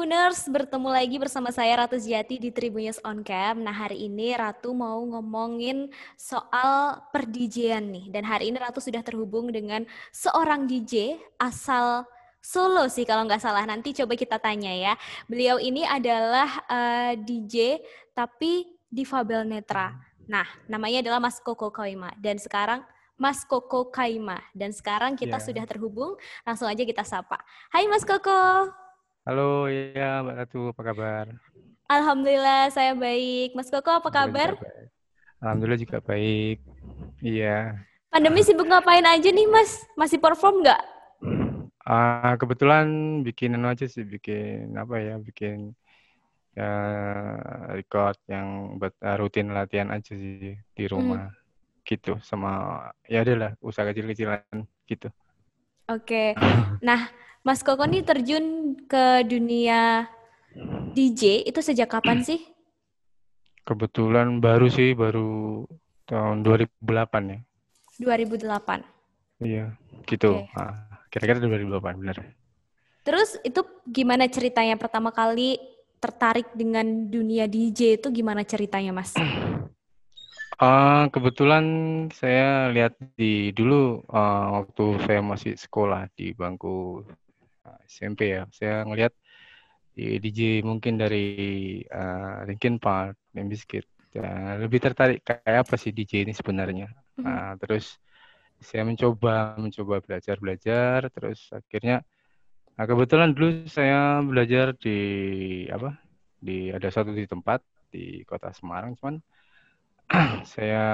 Tribuners, bertemu lagi bersama saya Ratu Jati di Tribunnews On Cam. Nah, hari ini Ratu mau ngomongin soal per-DJ-an nih. Dan hari ini Ratu sudah terhubung dengan seorang DJ asal Solo sih kalau nggak salah. Nanti coba kita tanya ya. Beliau ini adalah DJ tapi difabel netra. Nah, namanya adalah Mas Koko Kaima. Dan sekarang kita sudah terhubung. Langsung aja kita sapa. Hai Mas Koko. Halo, ya Mbak Ratu, apa kabar? Alhamdulillah saya baik. Mas Koko apa kabar? Alhamdulillah juga baik. Iya. Pandemi sibuk ngapain aja nih Mas? Masih perform nggak? Kebetulan bikin record yang buat rutin latihan aja sih di rumah. Gitu, sama ya adalah usaha kecil-kecilan gitu. Oke. Nah, Mas Koko nih terjun ke dunia DJ itu sejak kapan sih? Kebetulan baru tahun 2008 ya. 2008. Iya, gitu. Oke. Kira-kira 2008 benar. Terus itu gimana ceritanya pertama kali tertarik dengan dunia DJ itu gimana ceritanya Mas? Kebetulan saya lihat dulu waktu saya masih sekolah di bangku SMP ya, saya ngelihat di DJ mungkin dari Linkin Park, Limp Bizkit. Lebih tertarik kayak apa sih DJ ini sebenarnya. Terus saya mencoba belajar, terus akhirnya kebetulan dulu saya belajar ada satu di tempat di kota Semarang, cuman saya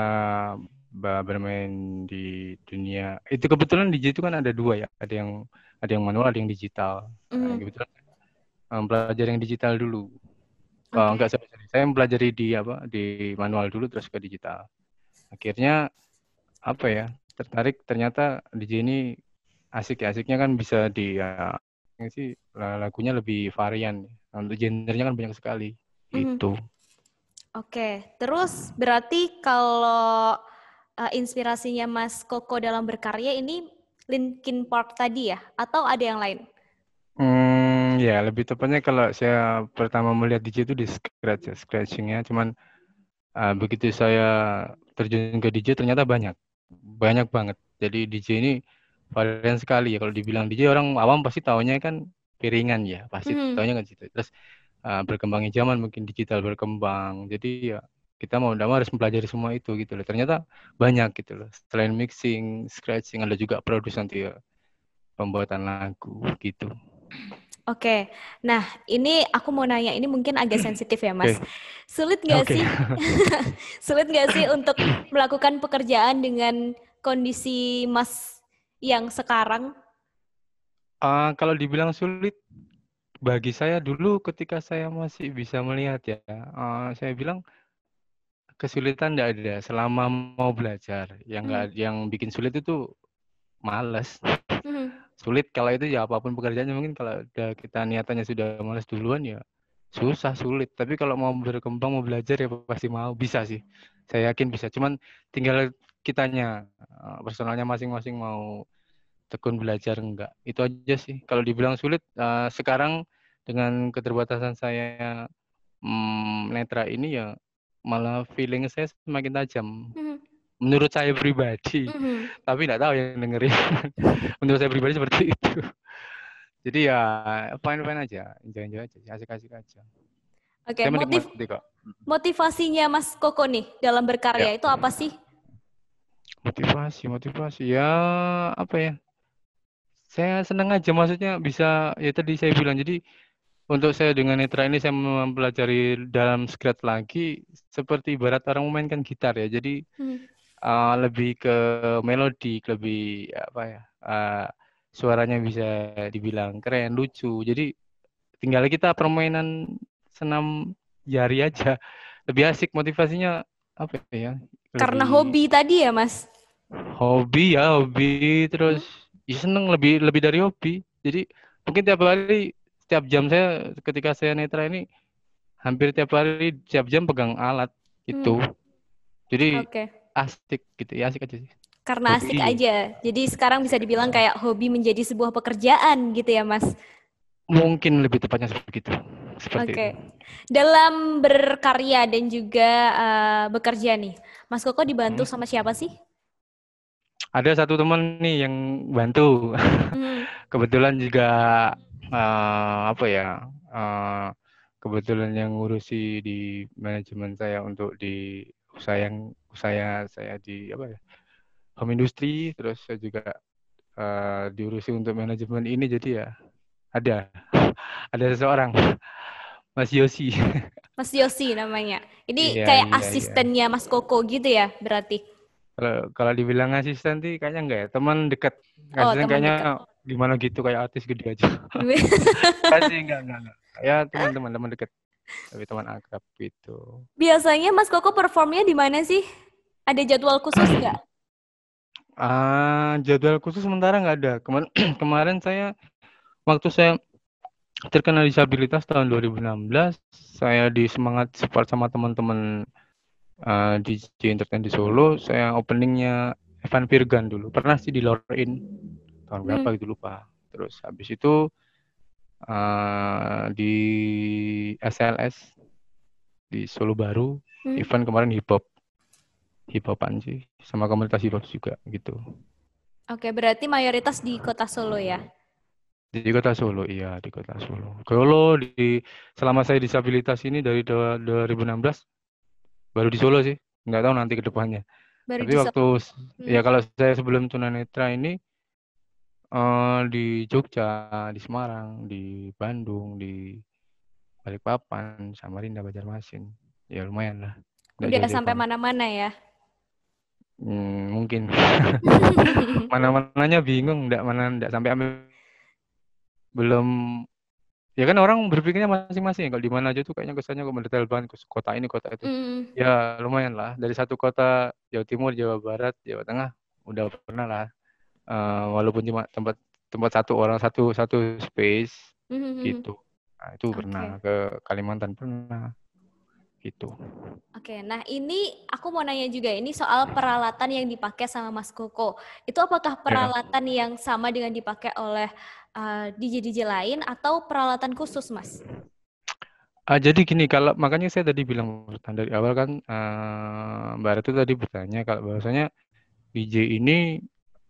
bermain di dunia itu kebetulan DJ itu kan ada dua ya, ada yang manual, ada yang digital. Kebetulan belajar yang digital dulu. Enggak, saya mempelajari di manual dulu terus ke digital. Akhirnya tertarik, ternyata DJ ini asiknya kan bisa lagunya lebih varian. Untuk genrenya kan banyak sekali. Itu. Oke, terus berarti kalau inspirasinya Mas Koko dalam berkarya ini Linkin Park tadi ya? Atau ada yang lain? Ya, lebih tepatnya kalau saya pertama melihat DJ itu di scratchingnya. Cuman begitu saya terjun ke DJ ternyata banyak banget. Jadi DJ ini varian sekali ya. Kalau dibilang DJ orang awam pasti taunya kan piringan ya, pasti taunya kan gitu. Terus berkembangnya zaman mungkin digital berkembang. Jadi ya kita mau tidak mau harus mempelajari semua itu gitu loh. Ternyata banyak gitu loh. Selain mixing, scratching, ada juga produksi nanti ya, pembuatan lagu gitu. Oke, nah ini aku mau nanya, ini mungkin agak sensitif ya Mas. Sulit nggak sih, sulit nggak sih untuk melakukan pekerjaan dengan kondisi Mas yang sekarang? Kalau dibilang sulit, bagi saya dulu ketika saya masih bisa melihat ya, saya bilang kesulitan tidak ada selama mau belajar. Yang bikin sulit itu malas. Sulit kalau itu ya apapun pekerjaannya, mungkin kalau kita niatannya sudah malas duluan ya susah, sulit. Tapi kalau mau berkembang, mau belajar ya pasti mau, bisa sih. Saya yakin bisa. Cuman tinggal kitanya, personalnya masing-masing mau tekun belajar enggak. Itu aja sih. Kalau dibilang sulit, sekarang dengan keterbatasan saya netra ini ya malah feeling saya semakin tajam. Menurut saya pribadi. Tapi enggak tahu yang dengerin. Menurut saya pribadi seperti itu. Jadi ya fine-fine aja, enjoy aja, asik-asik aja. Oke, Saya menikmati kok. motivasinya Mas Koko nih dalam berkarya itu apa sih? Motivasi ya apa ya? Saya senang aja, maksudnya bisa ya tadi saya bilang. Jadi untuk saya dengan netra ini saya mempelajari dalam scratch lagi seperti ibarat orang memainkan gitar ya. Jadi lebih ke melodik, lebih suaranya bisa dibilang keren, lucu. Jadi tinggal kita permainan senam jari aja. Lebih asik, motivasinya apa ya? Karena hobi tadi ya Mas? Hobi terus ya seneng, lebih dari hobi. Jadi mungkin setiap jam saya ketika saya netra ini hampir tiap jam pegang alat gitu. Jadi asik gitu ya, asik aja sih. Karena asik aja. Jadi sekarang bisa dibilang kayak hobi menjadi sebuah pekerjaan gitu ya Mas? Mungkin lebih tepatnya begitu. Seperti itu. Oke. Dalam berkarya dan juga bekerja nih, Mas Koko dibantu Hmm. sama siapa sih? Ada satu teman nih yang bantu. Hmm. Kebetulan juga apa ya? eh, kebetulan yang ngurusi di manajemen saya untuk di saya di apa ya? Home industry, terus saya juga diurusi untuk manajemen ini, jadi ya ada ada seseorang, Mas Yosi. Mas Yosi namanya. Ini Iya, kayak iya, iya. asistennya Mas Koko gitu ya berarti? Kalau kalau dibilang asisten sih kayaknya enggak ya, teman dekat. Oh, Asisten teman kayaknya dekat. gimana gitu, kayak artis gede aja. Enggak sih, enggak. Ya teman dekat, tapi teman akrab gitu. Biasanya Mas Koko performnya di mana sih? Ada jadwal khusus nggak? Jadwal khusus sementara nggak ada. Kemarin waktu saya terkena disabilitas tahun 2016, saya disemangat support sama teman-teman DJ Entertain di Solo. Saya openingnya Evan Virgan dulu. Pernah sih di Lorein tahun Hmm. berapa gitu lupa. Terus habis itu di SLS di Solo Baru, Hmm. event kemarin hip hopan sih, sama komunitas hip hop juga gitu. Oke, berarti mayoritas di kota Solo ya? Di kota Solo, iya di kota Solo. Selama saya disabilitas ini dari 2016 baru di Solo sih. Nggak tahu nanti ke depannya. Baru Tapi di Solo. waktu Hmm. ya kalau saya sebelum tunanetra ini di Jogja, di Semarang, di Bandung, di Balikpapan, Samarinda, Banjarmasin. Ya lumayan lah. Nggak Udah jauh-jauh sampai banget. mana-mana ya? Mungkin. Mana-mananya bingung, nggak sampai belum. Ya kan orang berpikirnya masing-masing. Kalau di mana aja tuh kayaknya kesannya kok mendetail banget, kota ini, kota itu. Hmm. Ya lumayan lah. Dari satu kota, Jawa Timur, Jawa Barat, Jawa Tengah, udah pernah lah. Walaupun cuma tempat tempat satu orang, satu satu space Hmm. gitu. Nah, itu pernah Oke. ke Kalimantan, pernah gitu. Oke, nah ini aku mau nanya juga, ini soal peralatan yang dipakai sama Mas Koko. Itu apakah Ya. peralatan yang sama dengan dipakai oleh DJ-DJ lain atau peralatan khusus, Mas? Jadi gini, kalau makanya saya tadi bilang dari awal kan, Mbak Ratu tadi bertanya kalau bahwasanya DJ ini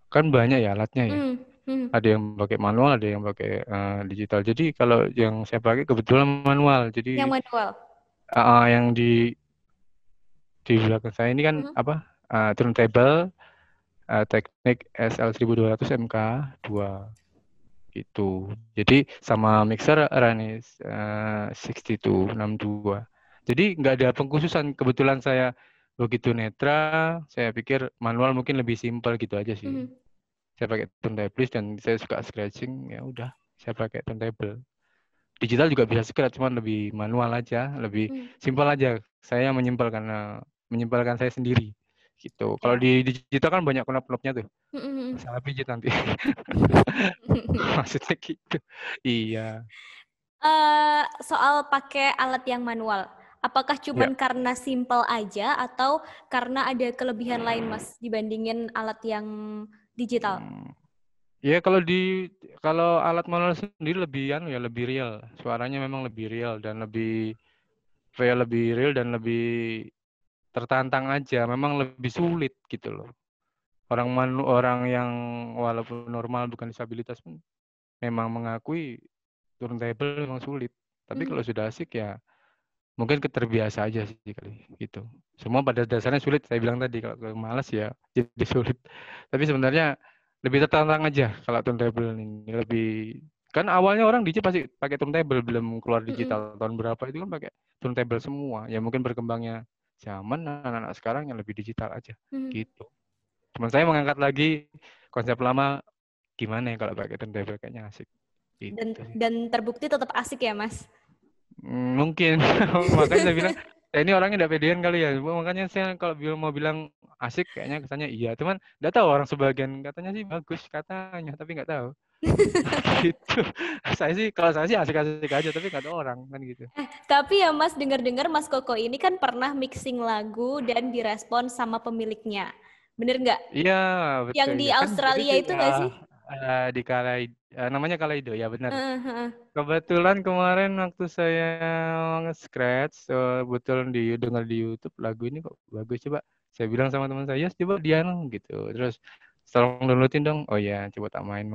kan banyak ya alatnya ya. Hmm. Hmm. Ada yang pakai manual, ada yang pakai digital. Jadi kalau yang saya pakai kebetulan manual. Jadi Yang manual. yang di belakang saya ini kan Hmm. apa? Turntable, Technic SL1200 MK 2 gitu. Jadi sama mixer Ranis 6262. Jadi nggak ada pengkhususan. Kebetulan saya begitu netra, saya pikir manual mungkin lebih simpel gitu aja sih. Hmm. Saya pakai turntablist dan saya suka scratching, ya udah saya pakai turntable. Digital juga bisa scratch, cuman lebih manual aja, lebih Hmm. simpel aja. Saya menyimpelkan saya sendiri gitu. Kalau Ya. di digital kan banyak knop-knopnya tuh. Hmm. Salah pijit nanti. Maksudnya gitu. Iya. Soal pakai alat yang manual, apakah Ya. cuman karena simple aja atau karena ada kelebihan lain, Mas, dibandingin alat yang digital? Hmm. Ya kalau alat manual sendiri lebih lebih real. Suaranya memang lebih real dan lebih real dan lebih tertantang aja. Memang lebih sulit gitu loh. Orang yang walaupun normal bukan disabilitas pun memang mengakui turntable memang sulit. Tapi Hmm. kalau sudah asik ya mungkin keterbiasa aja sih kali gitu. Semua pada dasarnya sulit, saya bilang tadi. Kalau malas ya jadi sulit. Tapi sebenarnya lebih tertantang aja kalau turntable ini. Kan awalnya orang DJ pasti pakai turntable, belum keluar Hmm. digital tahun berapa itu kan pakai turntable semua. Ya mungkin berkembangnya zaman anak-anak sekarang yang lebih digital aja Hmm. gitu. Teman saya mengangkat lagi konsep lama, gimana ya kalau pakai turntable, kayaknya asik Dan gitu sih. dan terbukti tetap asik ya, Mas? Mungkin. Makanya saya bilang, ini orangnya tidak pedean kali ya. Makanya saya kalau mau bilang asik, kayaknya kesannya iya. Cuman nggak tahu, orang sebagian katanya sih bagus katanya, tapi nggak tahu. Gitu. Kalau saya sih asik-asik aja, tapi nggak tahu orang kan gitu. Tapi ya Mas, dengar-dengar Mas Koko ini kan pernah mixing lagu dan direspon sama pemiliknya. Bener nggak? Iya, Yang betul. di Iya kan, jadi Australia itu nggak sih? di namanya Kaleido ya benar. Heeh, heeh. Kebetulan kemarin waktu saya nge-scratch, kebetulan dengar di YouTube lagu ini kok bagus coba. Saya bilang sama teman saya, "Yes, coba Dian," gitu. Terus tolong downloadin dong. Oh ya, coba tak main.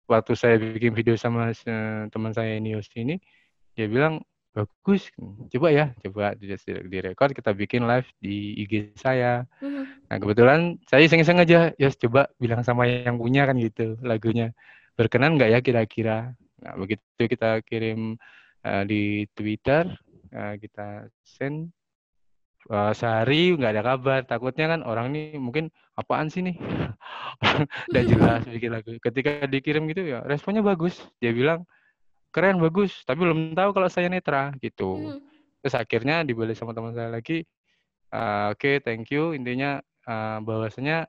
Waktu saya bikin video sama teman saya Nius ini, dia bilang bagus, coba ya, coba direkod kita bikin live di IG saya. Mhm. Nah kebetulan saya iseng-iseng aja, ya coba bilang sama yang punya kan gitu lagunya, berkenan nggak ya kira-kira. Nah begitu kita kirim di Twitter, kita send sehari nggak ada kabar. Takutnya kan orang ini mungkin apaan sih nih, nggak jelas bikin lagu. Ketika dikirim gitu ya responnya bagus. Dia bilang keren bagus, tapi belum tahu kalau saya netra gitu. Mhm. Terus akhirnya dibalik sama teman saya lagi, oke, thank you. Intinya bahwasanya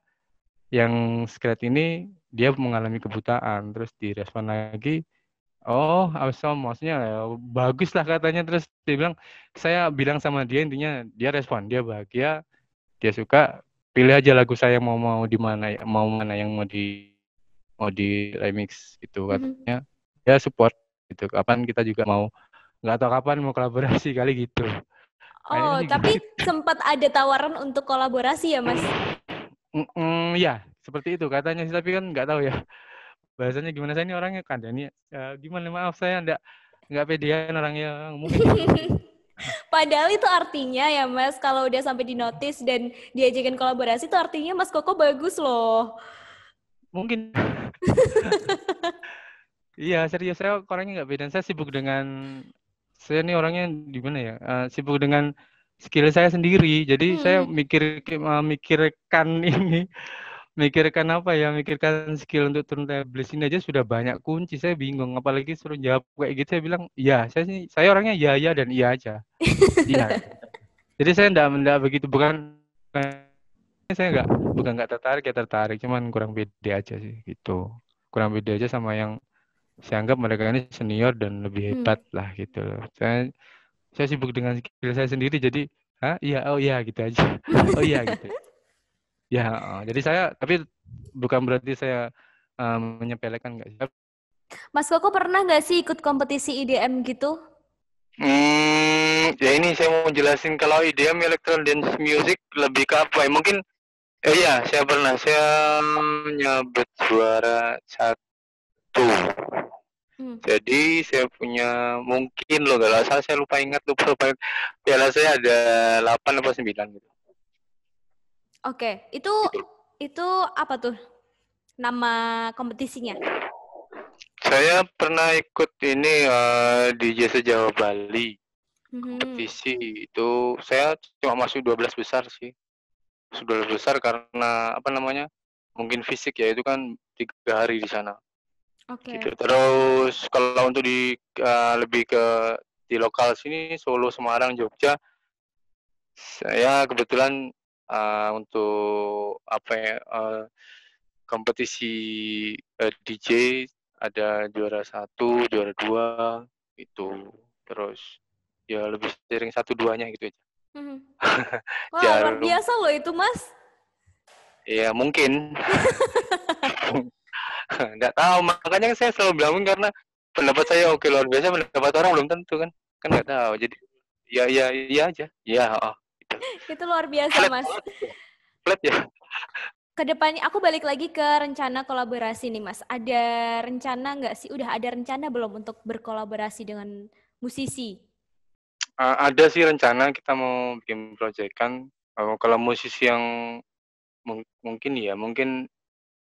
yang Scrat ini dia mengalami kebutaan, terus direspon lagi, oh awesome, maksudnya ya, bagus lah katanya. Terus dia bilang, saya bilang sama dia intinya dia respon, dia bahagia, dia suka, pilih aja lagu saya mau mau di mana ya, mau mana yang mau di remix itu Mhm. katanya. Dia support gitu. Kapan kita juga mau, nggak tahu kapan mau kolaborasi kali gitu. Kayaknya Oh, sih tapi gitu. sempat ada tawaran untuk kolaborasi ya, Mas? Ya, seperti itu katanya sih, tapi kan nggak tahu ya bahasanya gimana. Saya ini orangnya kan ini gimana, maaf saya nggak pedean orangnya, mungkin gitu. Padahal itu artinya ya, Mas, kalau udah sampai di notice dan diajakin kolaborasi itu artinya Mas Koko bagus loh. Mungkin iya serius, saya orangnya nggak beda. Saya ini orangnya di mana ya, sibuk dengan skill saya sendiri. Jadi saya Hmm. mikirkan ini, mikirkan apa ya, mikirkan skill untuk turntables ini aja sudah banyak kunci. Saya bingung, apalagi suruh jawab kayak gitu. Saya bilang iya, saya orangnya iya dan iya aja. Iya. Jadi saya enggak begitu, saya nggak tertarik, ya tertarik, cuman kurang pede aja sih gitu. Kurang pede aja sama yang saya anggap mereka ini senior dan lebih Hmm. hebat lah gitu loh. Saya sibuk dengan skill saya sendiri, jadi iya, oh iya gitu aja. Oh iya gitu. Ya, jadi saya, tapi bukan berarti saya menyepelekan, nggak sih. Mas Koko pernah nggak sih ikut kompetisi IDM gitu? Ya ini saya mau jelasin kalau IDM Electron Dance Music lebih ke apa ya? Mungkin iya, saya pernah. Saya nyabet juara satu. Hmm. Jadi saya punya, mungkin loh, kalau salah saya lupa. Piala saya ada 8 atau 9 gitu. Oke, Gitu. itu apa tuh nama kompetisinya? Saya pernah ikut ini di Jasa Jawa Bali. Hmm. Kompetisi itu saya cuma masuk 12 besar sih. 12 besar karena apa namanya? Mungkin fisik ya, itu kan 3 hari di sana. Oke. Gitu. Terus kalau untuk lebih ke di lokal sini, Solo, Semarang, Jogja, saya kebetulan untuk apa ya, kompetisi DJ ada juara satu, juara dua gitu. Terus ya lebih sering satu duanya gitu aja. Hmm. Wah, luar Jarum, biasa loh itu, Mas. ya mungkin. Nggak tahu, makanya saya selalu bilangin, karena pendapat saya oke luar biasa, pendapat orang belum tentu kan. Kan nggak tahu. Jadi ya iya aja. Ya, gitu. Itu luar biasa, Flat Mas. banget. Flat ya. Kedepannya aku balik lagi ke rencana kolaborasi nih, Mas. Ada rencana nggak sih? Udah ada rencana belum untuk berkolaborasi dengan musisi? Ada sih rencana kita mau bikin project kan. Kalau musisi yang mungkin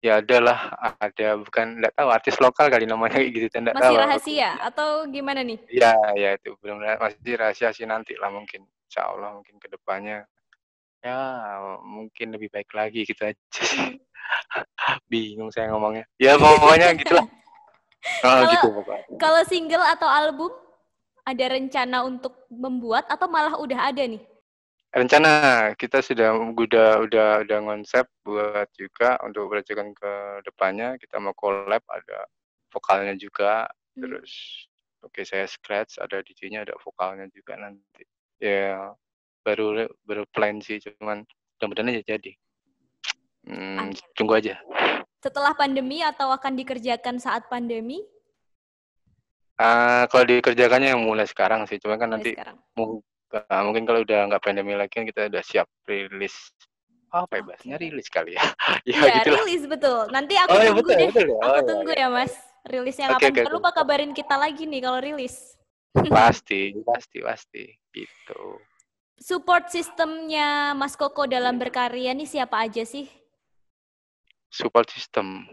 ya ada, bukan, nggak tahu, artis lokal kali namanya kayak gitu, nggak Masih tahu aku. rahasia atau gimana nih? Ya itu belum, masih rahasia sih, nanti lah mungkin, insya Allah mungkin kedepannya ya mungkin lebih baik lagi gitu aja sih. Bingung saya ngomongnya, ya pokoknya gitulah. Kalau Gitu pokoknya. kalau single atau album ada rencana untuk membuat atau malah udah ada nih? Rencana kita udah konsep buat juga untuk proyekan ke depannya, kita mau collab, ada vokalnya juga, Hmm. terus oke saya scratch, ada DJ-nya, ada vokalnya juga nanti. Ya baru plan sih, cuman mudah-mudahan aja jadi. Amin. Tunggu aja. Setelah pandemi atau akan dikerjakan saat pandemi? Kalau dikerjakannya yang mulai sekarang sih, cuma kan Mulai nanti sekarang. mungkin kalau udah nggak pandemi lagi kan kita udah siap rilis. Apa ya bahasanya, Oke. rilis kali ya? Ya Iya, gitulah. rilis betul. Nanti aku Oh ya tunggu betul deh. betul ya. Oh Aku ya tunggu ya. ya, Mas. Rilisnya Oke kapan? oke Jangan oke. lupa kabarin kita lagi nih kalau rilis. Pasti gitu. Support sistemnya Mas Koko dalam berkarya nih siapa aja sih? Support system.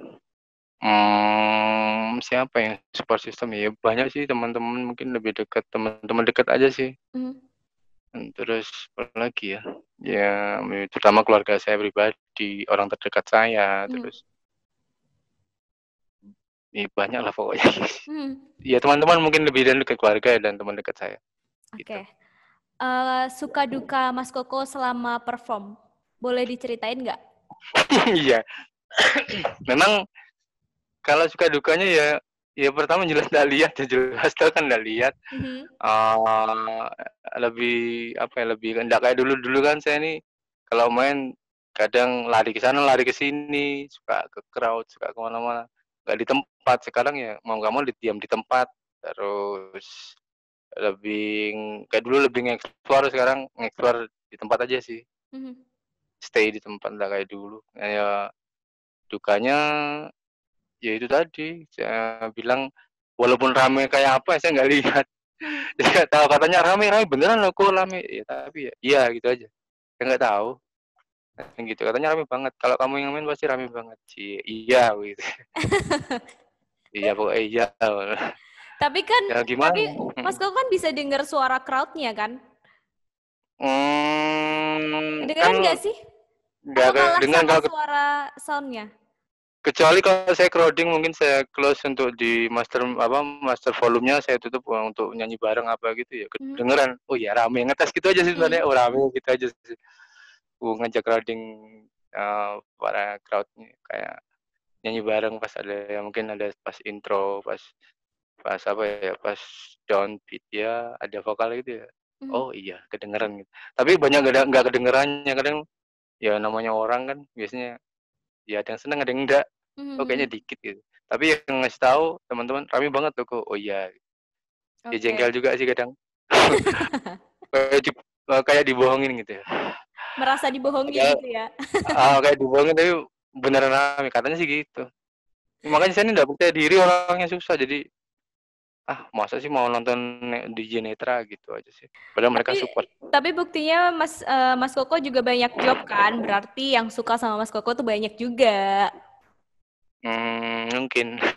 Siapa yang support system ya? Banyak sih teman-teman, mungkin lebih dekat, teman-teman dekat aja sih. Terus apa lagi ya? Ya terutama keluarga saya pribadi, orang terdekat saya, terus ya banyak lah pokoknya. Ya teman-teman mungkin lebih dan dekat keluarga dan teman dekat saya. Gitu. Oke. Suka duka Mas Koko selama perform, boleh diceritain nggak? Iya. Memang kalau suka dukanya ya pertama jelas nggak lihat ya, jelas tahu kan nggak lihat. Lebih apa ya, lebih nggak kayak dulu kan saya nih kalau main kadang lari ke sana lari ke sini, suka ke crowd, suka kemana-mana, nggak di tempat. Sekarang ya mau nggak mau diam di tempat, terus lebih kayak dulu lebih nge-explore, sekarang nge-explore di tempat aja sih. Stay di tempat nggak kayak dulu. Ya dukanya ya itu tadi saya bilang, walaupun rame kayak apa saya nggak lihat. Ya tahu katanya rame beneran loh, kok rame ya, tapi ya iya gitu aja, saya nggak tahu gitu, katanya rame banget, kalau kamu yang main pasti rame banget sih, iya gitu. Iya pokoknya iya. Tapi kan, Ya gimana. tapi Mas Koko kan bisa dengar suara crowd-nya kan? Kan Kedengeran nggak sih? nggak Atau kalah kedengeran sama kalau suara sound-nya? kecuali kalau saya crowding mungkin saya close untuk di master volumenya saya tutup untuk nyanyi bareng apa gitu ya kedengeran. Oh ya rame, ngetes gitu aja sih sebenarnya. Oh rame gitu aja sih. Ngajak crowding para crowdnya kayak nyanyi bareng pas ada ya, mungkin ada pas intro, pas apa ya, pas downbeat ya ada vokal gitu ya. Oh iya kedengeran gitu. Tapi banyak nggak kedengerannya, kadang ya namanya orang kan biasanya ya ada yang seneng ada yang enggak. Oh kayaknya dikit gitu. Tapi yang ngasih tahu teman-teman rame banget tuh kok. Oh iya. Ya jengkel juga sih kadang. kayak dibohongin gitu ya. Merasa dibohongi gitu ya. Kayak dibohongin tapi beneran rame, katanya sih gitu. Makanya saya ini nggak percaya diri, orangnya susah, jadi masa sih mau nonton DJ Netra gitu aja sih. Padahal mereka support. Tapi buktinya Mas Koko juga banyak job kan, berarti yang suka sama Mas Koko tuh banyak juga. Mungkin. Ayo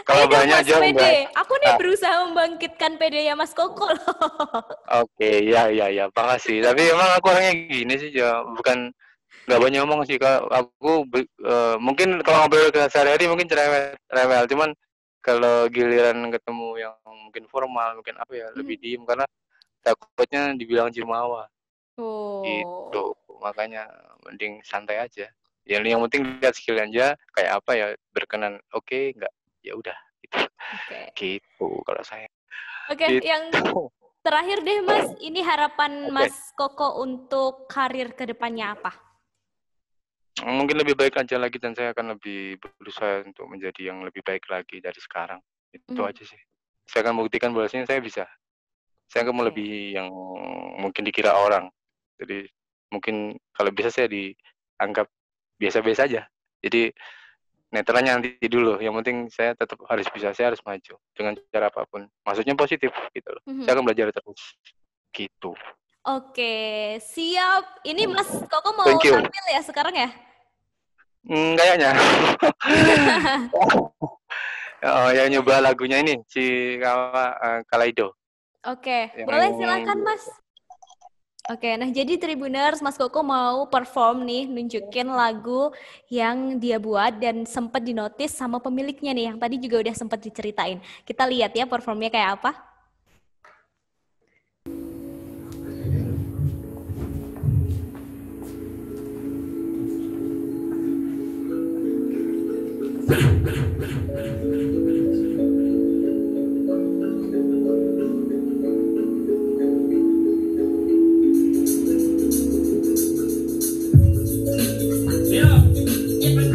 Kalau dong banyak Mas job PD, enggak. aku nih berusaha membangkitkan PD-nya Mas Koko loh. Oke, ya, makasih. Tapi emang aku orangnya gini sih, ya bukan nggak banyak ngomong sih. Kalau aku mungkin kalau ngobrol ke sehari-hari mungkin rewel, cuman kalau giliran ketemu yang mungkin formal, mungkin apa ya, lebih diem karena takutnya dibilang jumawa. Gitu. Makanya mending santai aja. Yang penting lihat skill aja kayak apa ya, berkenan. Oke, enggak ya udah gitu. Gitu kalau saya. Oke, Gitu. yang terakhir deh Mas, ini harapan Mas Koko untuk karir kedepannya apa? Mungkin lebih baik aja lagi dan saya akan lebih berusaha untuk menjadi yang lebih baik lagi dari sekarang. Itu aja sih. Saya akan buktikan bahwasanya saya bisa. Saya akan melebihi yang mungkin dikira orang. Jadi mungkin kalau bisa saya dianggap biasa-biasa aja. Jadi netralnya nanti dulu. Yang penting saya tetap harus bisa, saya harus maju dengan cara apapun. Maksudnya positif gitu loh. Saya akan belajar terus. Gitu. Oke, siap. Ini Mas Koko mau tampil ya sekarang ya? Kayaknya. Yang nyoba lagunya ini si Kalaido. Oke, boleh silakan Mas. Oke, nah jadi Tribuners, Mas Koko mau perform nih, nunjukin lagu yang dia buat dan sempat dinotis sama pemiliknya nih, yang tadi juga udah sempat diceritain. Kita lihat ya performnya kayak apa. Yeah.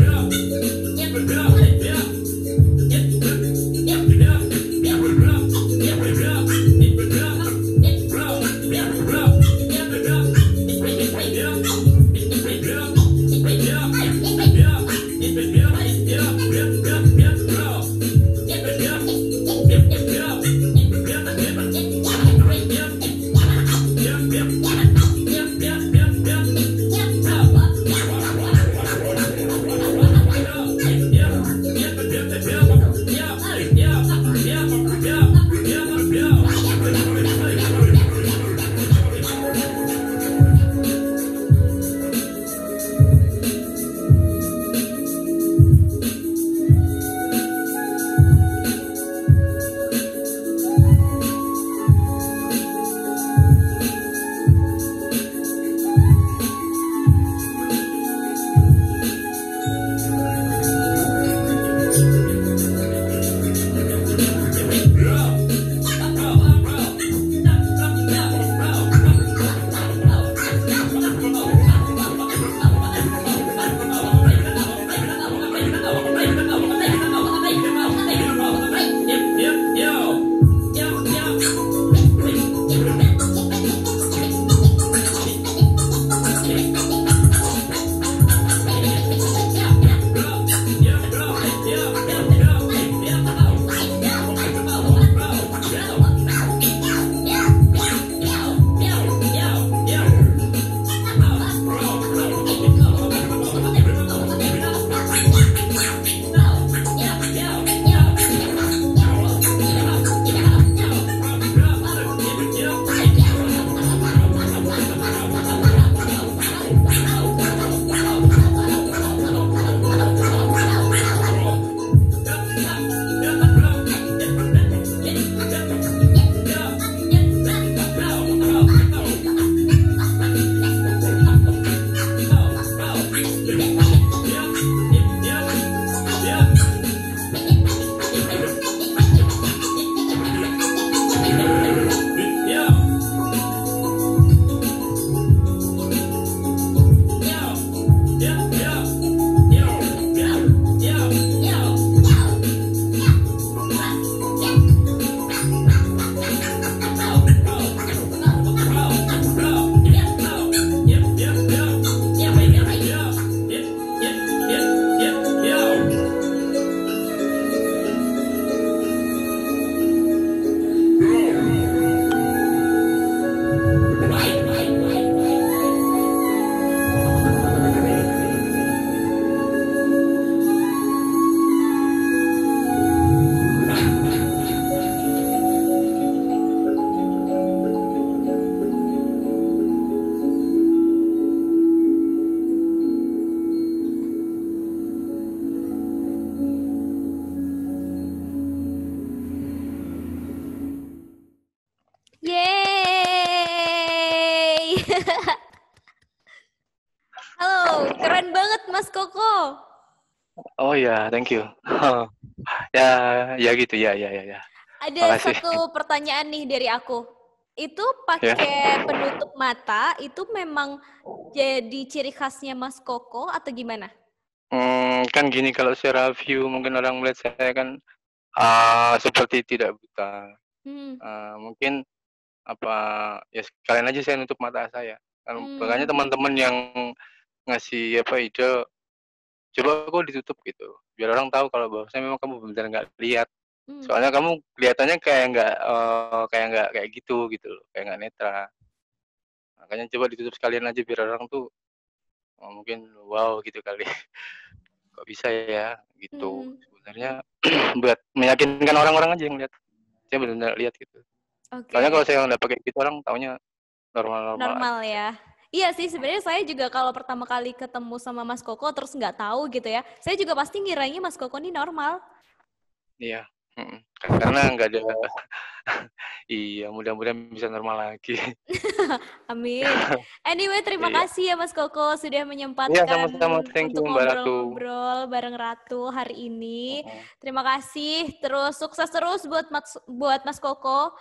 banget Mas Koko. Oh ya, thank you. Ya, ya gitu ya, ya, ya, ya. Ada Makasih. satu pertanyaan nih dari aku. Itu Ya. pakai penutup mata itu memang jadi ciri khasnya Mas Koko atau gimana? Kan gini, kalau secara view mungkin orang melihat saya kan seperti tidak buta. Hmm. Mungkin apa ya sekalian aja saya nutup mata saya. Kan makanya Hmm. teman-teman yang ngasih apa ide, coba kok ditutup gitu. Biar orang tahu kalau bahwasanya memang kamu benar-benar nggak lihat. Hmm. Soalnya kamu kelihatannya kayak nggak kayak gitu loh, kayak nggak netra. Makanya coba ditutup sekalian aja biar orang tuh mungkin wow gitu kali. Kok bisa ya gitu. Hmm. Sebenarnya buat meyakinkan orang-orang aja yang lihat. Saya benar-benar lihat gitu. Soalnya Oke. kalau saya nggak pakai gitu orang taunya normal-normal Normal aja. ya. Iya sih, sebenarnya saya juga kalau pertama kali ketemu sama Mas Koko terus nggak tahu gitu ya, saya juga pasti ngiranya Mas Koko ini normal. Iya. Karena nggak ada. Iya, mudah-mudahan bisa normal lagi. Amin. Anyway, terima Iya. kasih ya Mas Koko sudah Iya, menyempatkan sama-sama. Thank you untuk Mbak Ratu. ngobrol-ngobrol bareng Ratu hari ini. Mm-mm. Terima kasih. Terus sukses terus buat Mas Koko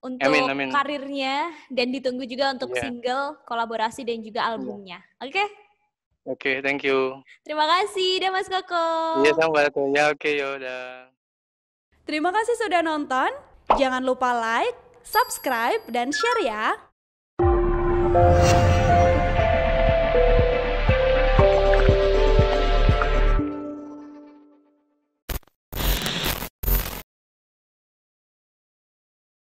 Amin, untuk amin. karirnya dan ditunggu juga untuk Iya. single, kolaborasi dan juga Iya. albumnya. Oke? Oke, thank you. Terima kasih, dah Mas Koko. Iya, sama Mbak Ratu. Ya, oke, yaudah. Terima kasih sudah nonton. Jangan lupa like, subscribe, dan share ya.